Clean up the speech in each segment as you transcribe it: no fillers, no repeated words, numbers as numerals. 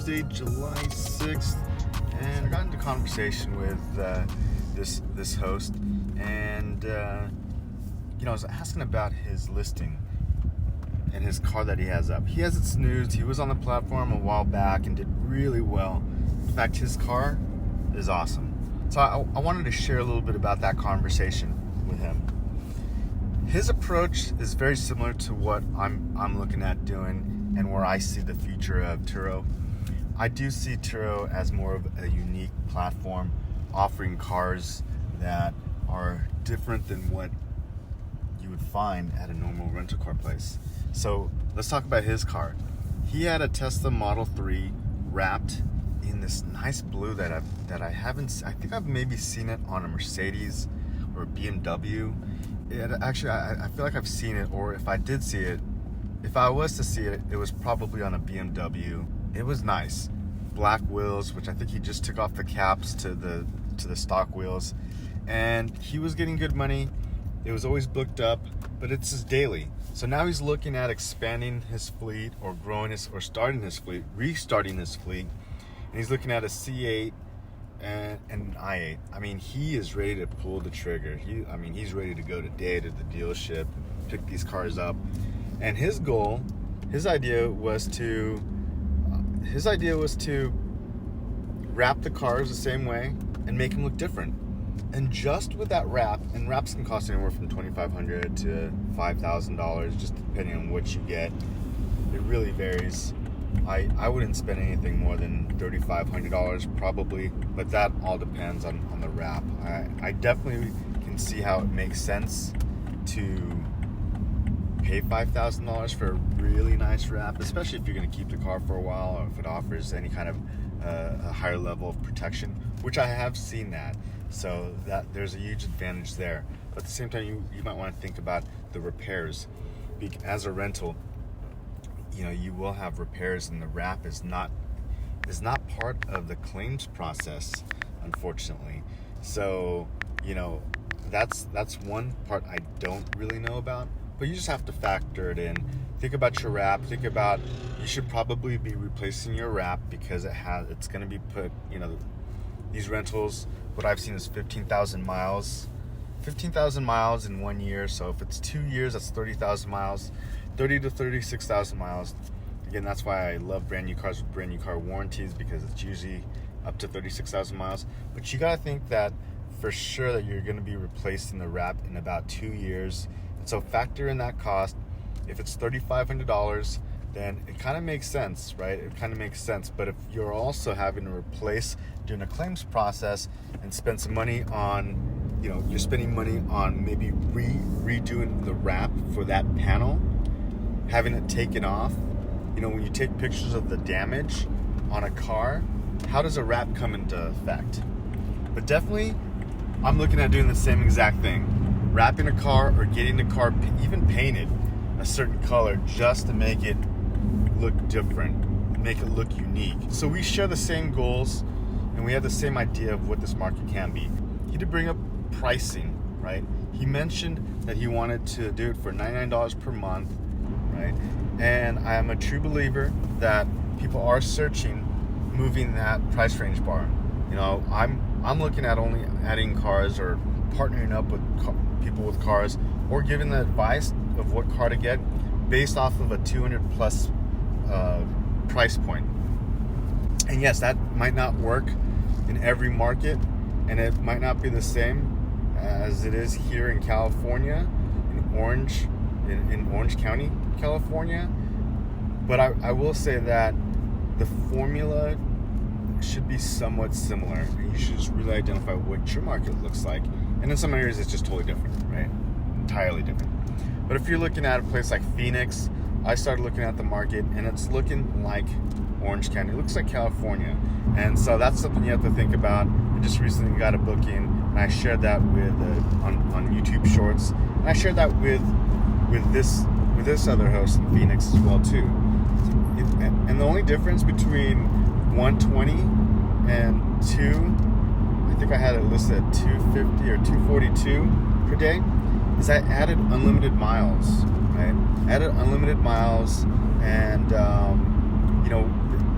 Tuesday, July 6th, and I got into conversation with this host, and I was asking about his listing and his car that he has up. He has it snoozed. He was on the platform a while back and did really well. In fact, his car is awesome. So I wanted to share a little bit about that conversation with him. His approach is very similar to what I'm looking at doing and where I see the future of Turo. I do see Turo as more of a unique platform, offering cars that are different than what you would find at a normal rental car place. So let's talk about his car. He had a Tesla Model 3 wrapped in this nice blue that I haven't. I think I've maybe seen it on a Mercedes or a BMW. I feel like I've seen it, or if I did see it, if I was to see it, it was probably on a BMW. It was nice, black wheels, which I think he just took off the caps to the stock wheels, and he was getting good money. It was always booked up, but it's his daily. So now he's looking at expanding his fleet, or restarting his fleet. And he's looking at a C8 and an i8. I mean, he is ready to pull the trigger. He's ready to go today to the dealership, pick these cars up. And his idea was to wrap the cars the same way and make them look different. And just with that wraps can cost anywhere from $2,500 to $5,000, just depending on what you get. It really varies. I wouldn't spend anything more than $3,500 probably, but that all depends on the wrap. I definitely can see how it makes sense to pay $5,000 for a really nice wrap, especially if you're going to keep the car for a while, or if it offers any kind of a higher level of protection, which I have seen that. So that there's a huge advantage there. But at the same time, you might want to think about the repairs. As a rental, you will have repairs, and the wrap is not part of the claims process, unfortunately. So that's one part I don't really know about, but you just have to factor it in. Think about your wrap. Think about, you should probably be replacing your wrap because it's going to be put, these rentals, what I've seen is 15,000 miles. 15,000 miles in 1 year. So if it's 2 years, that's 30,000 miles. 30 to 36,000 miles. Again, that's why I love brand new cars with brand new car warranties, because it's usually up to 36,000 miles. But you got to think that for sure that you're going to be replacing the wrap in about 2 years. And so factor in that cost. If it's $3,500, then it kind of makes sense, right? It kind of makes sense. But if you're also having to replace during a claims process and spend some money on, you're spending money on maybe redoing the wrap for that panel, having it taken off. When you take pictures of the damage on a car, how does a wrap come into effect? But definitely, I'm looking at doing the same exact thing. Wrapping a car, or getting the car even painted a certain color just to make it look different, make it look unique. So we share the same goals, and we have the same idea of what this market can be. He did bring up pricing, right? He mentioned that he wanted to do it for $99 per month, right? And I am a true believer that people are searching, moving that price range bar. I'm looking at only adding cars, or partnering up with people with cars, or giving the advice of what car to get based off of a 200 plus price point. And yes, that might not work in every market, and it might not be the same as it is here in California, in Orange County, California. But I will say that the formula should be somewhat similar, and you should just really identify what your market looks like. And in some areas, it's just totally different, right? Entirely different. But if you're looking at a place like Phoenix, I started looking at the market, and it's looking like Orange County. It looks like California. And so that's something you have to think about. I just recently got a booking, and I shared that with on YouTube Shorts. And I shared that with this other host in Phoenix as well too. And the only difference between 120 and 2, I think I had it listed at 250 or 242 per day, is I added unlimited miles, right? Added unlimited miles, and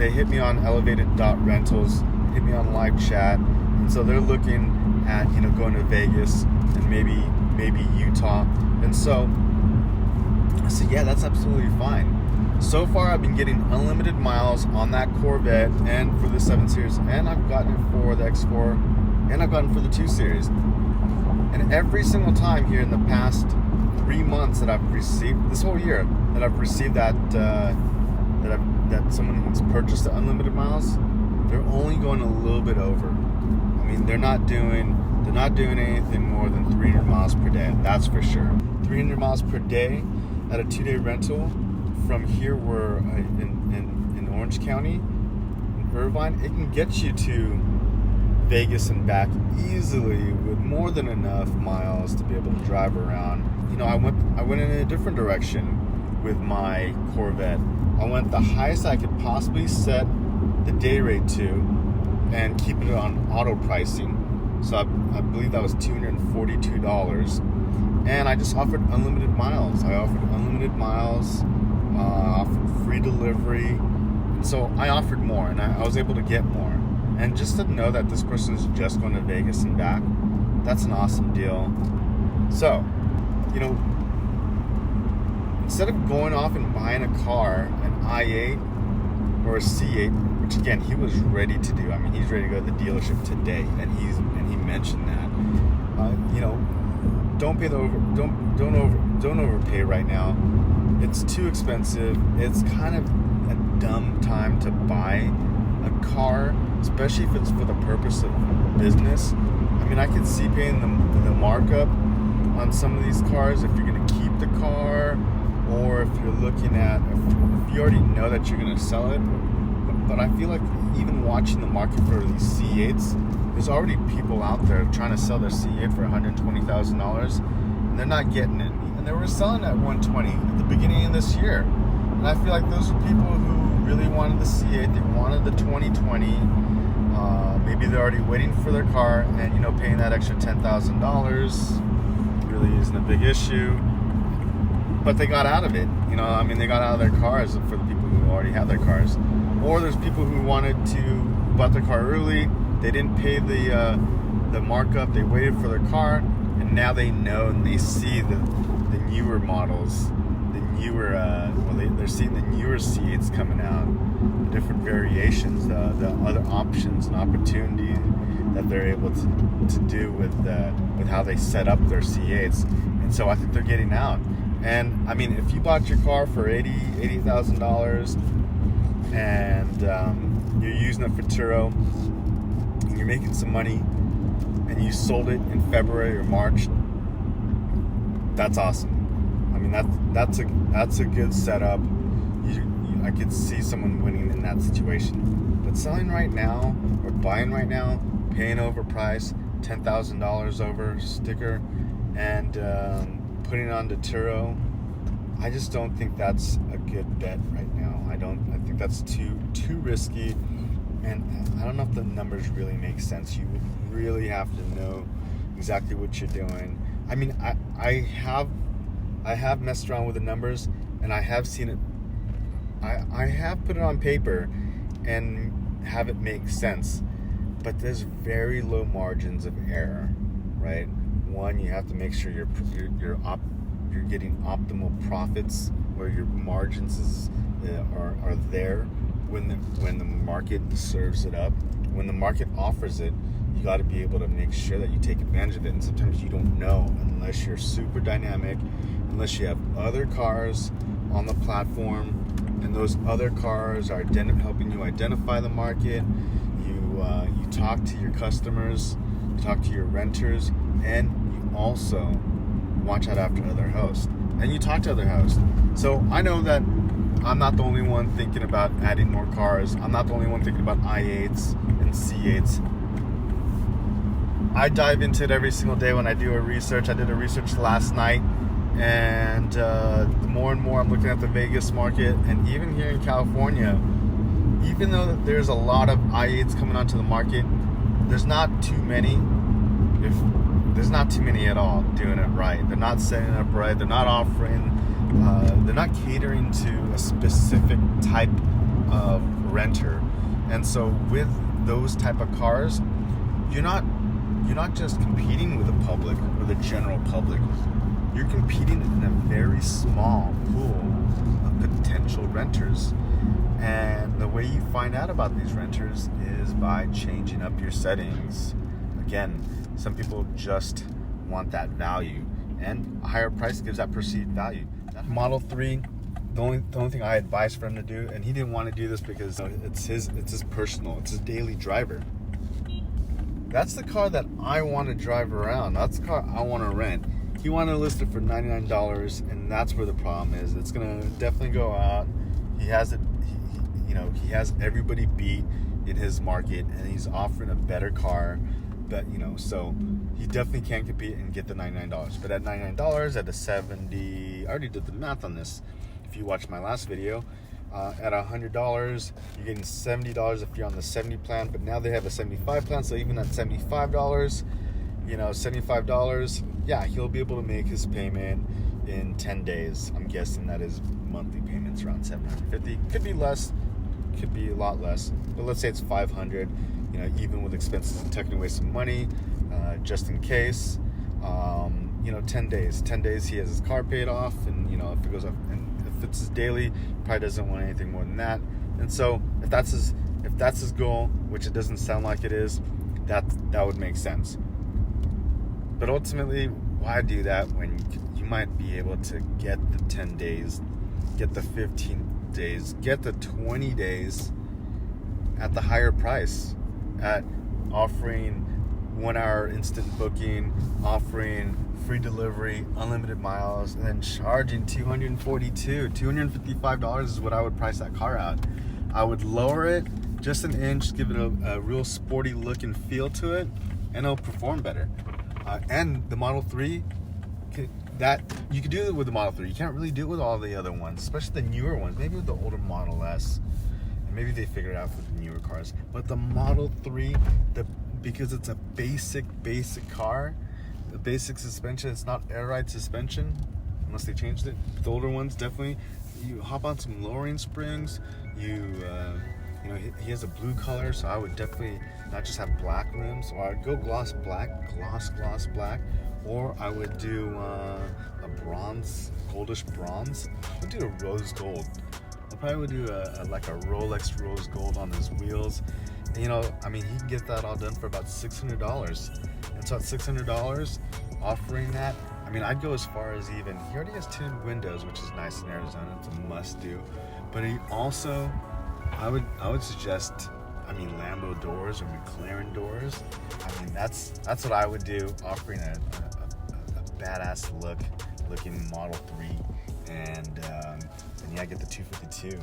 they hit me on elevated.rentals, hit me on live chat, and so they're looking at, you know, going to Vegas and maybe Utah. And so I said, yeah, that's absolutely fine. So far, I've been getting unlimited miles on that Corvette and for the 7 Series, and I've gotten it for the X4, and I've gotten it for the 2 Series. And every single time here in the past 3 months that I've received, this whole year that I've received that someone has purchased the unlimited miles, they're only going a little bit over. I mean, they're not doing anything more than 300 miles per day. That's for sure. 300 miles per day at a 2-day rental. From here, we're in Orange County, in Irvine, it can get you to Vegas and back easily with more than enough miles to be able to drive around. You know, I went in a different direction with my Corvette. I went the highest I could possibly set the day rate to and keep it on auto pricing. So I believe that was $242. And I just offered unlimited miles. I offered unlimited miles. Offered free delivery, and so I offered more, and I was able to get more. And just to know that this person is just going to Vegas and back, that's an awesome deal. So, you know, instead of going off and buying a car, an i8 or a C8, which again he was ready to do. I mean, he's ready to go to the dealership today, and he mentioned that. You know, don't overpay right now. It's too expensive. It's kind of a dumb time to buy a car, especially if it's for the purpose of business. I mean, I can see paying the markup on some of these cars if you're going to keep the car, or if you're looking at, if you already know that you're going to sell it. But I feel like even watching the market for these C8s, there's already people out there trying to sell their C8 for $120,000, and they're not getting it. And they were selling at $120 at the beginning of this year. And I feel like those are people who really wanted the C8, they wanted the 2020. Maybe they're already waiting for their car, and, you know, paying that extra $10,000 really isn't a big issue. But they got out of it. You know, I mean, they got out of their cars for the people who already have their cars. Or there's people who bought their car early, they didn't pay the markup, they waited for their car, and now they know and they see the newer models, they're seeing the newer C8s coming out, the different variations, the other options and opportunity that they're able to do with how they set up their C8s. And so I think they're getting out. And I mean, if you bought your car for $80,000 and you're using it for Turo and you're making some money and you sold it in February or March, that's awesome. I mean, that's a good setup. I could see someone winning in that situation. But selling right now or buying right now, paying overpriced, $10,000 over sticker, and putting it onto Turo, I just don't think that's a good bet right now. I think that's too risky, and I don't know if the numbers really make sense. You would really have to know exactly what you're doing. I mean, I have messed around with the numbers, and I have seen it. I have put it on paper and have it make sense, but there's very low margins of error, right? One, you have to make sure you're getting optimal profits, where your margins are there when the market serves it up. When the market offers it, you got to be able to make sure that you take advantage of it. And sometimes you don't know unless you're super dynamic, unless you have other cars on the platform, and those other cars are helping you identify the market. You talk to your customers, you talk to your renters, and you also watch out after other hosts, and you talk to other hosts. So I know that I'm not the only one thinking about adding more cars. I'm not the only one thinking about i8s and C8s. I dive into it every single day when I do a research. I did a research last night, and more and more I'm looking at the Vegas market, and even here in California, even though there's a lot of i8s coming onto the market, there's not too many. If there's not too many at all doing it right. They're not setting up right. They're not offering. They're not catering to a specific type of renter. And so with those type of cars, you're not just competing with the public or the general public. You're competing in a very small pool of potential renters. And the way you find out about these renters is by changing up your settings. Again, some people just want that value, and a higher price gives that perceived value. That Model 3, the only thing I advise for him to do, and he didn't want to do this because it's his personal, it's his daily driver. That's the car that I want to drive around. That's the car I want to rent. He wanted to list it for $99, and that's where the problem is. It's gonna definitely go out. He has it. He has everybody beat in his market, and he's offering a better car. But so he definitely can't compete and get the $99. But at $99, at the 70, I already did the math on this. If you watched my last video, at $100, you're getting $70 if you're on the 70 plan. But now they have a 75 plan, so even at $75, $75, yeah, he'll be able to make his payment in 10 days. I'm guessing that his monthly payment's around $750. Could be less, could be a lot less. But let's say it's $500. Even with expenses and tucking away some money, just in case. 10 days. 10 days he has his car paid off, and if it goes up, and if it's his daily, he probably doesn't want anything more than that. And so if that's his goal, which it doesn't sound like it is, that would make sense. But ultimately, why do that when you might be able to get the 10 days, get the 15 days, get the 20 days at the higher price, at offering 1 hour instant booking, offering free delivery, unlimited miles, and then charging $255 is what I would price that car out. I would lower it just an inch, give it a real sporty look and feel to it, and it'll perform better. And the Model 3, that you could do it with the Model 3. You can't really do it with all the other ones, especially the newer ones. Maybe with the older Model S. Maybe they figured it out for the newer cars. But the Model 3, because it's a basic car, the basic suspension, it's not air ride suspension, unless they changed it. The older ones, definitely. You hop on some lowering springs. He has a blue color, so I would definitely not just have black rims, or I'd go gloss black, or I would do a bronze, goldish bronze. I would do a rose gold. I probably would do a Rolex rose gold on his wheels. And, he can get that all done for about $600. And so at $600, offering that, I'd go as far as he already has tinted windows, which is nice in Arizona. It's a must do. But he also, I would suggest, Lambo doors or McLaren doors. That's what I would do, offering a badass looking Model 3. And get the 252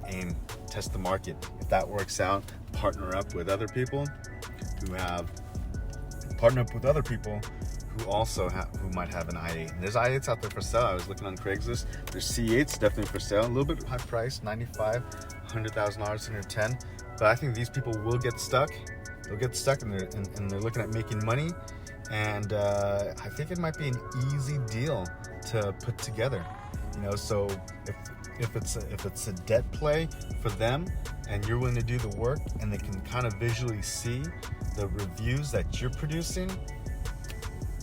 and test the market. If that works out, partner up with other people who also who might have an i8. And there's i8s out there for sale. I was looking on Craigslist. There's C8s definitely for sale. A little bit high price, $95,000, $100,000, $110,000. But I think these people will get stuck. They'll get stuck, and they're looking at making money. And I think it might be an easy deal to put together. So if it's a debt play for them, and you're willing to do the work, and they can kind of visually see the reviews that you're producing,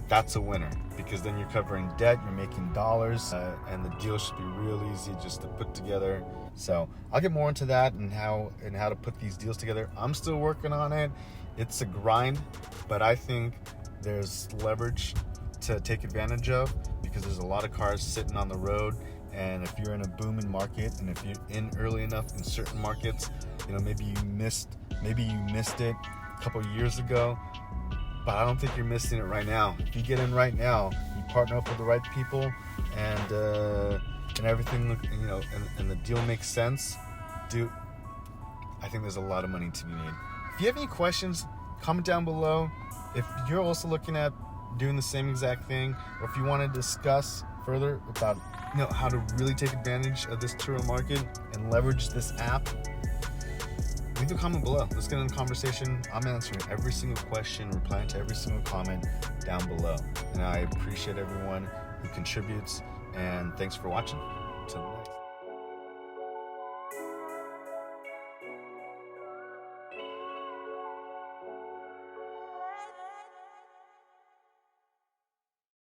that's a winner, because then you're covering debt, you're making dollars, and the deal should be real easy just to put together. So I'll get more into that and how to put these deals together. I'm still working on it. It's a grind, but I think there's leverage to take advantage of, because there's a lot of cars sitting on the road. And if you're in a booming market, and if you're in early enough in certain markets, maybe you missed it a couple of years ago, but I don't think you're missing it right now. If you get in right now, you partner up with the right people, and everything, and the deal makes sense, I think there's a lot of money to be made. If you have any questions, comment down below. If you're also looking at doing the same exact thing, or if you want to discuss further about how to really take advantage of this Turo market and leverage this app, leave a comment below. Let's get in a conversation. I'm answering every single question, replying to every single comment down below. And I appreciate everyone who contributes, and thanks for watching. Till next.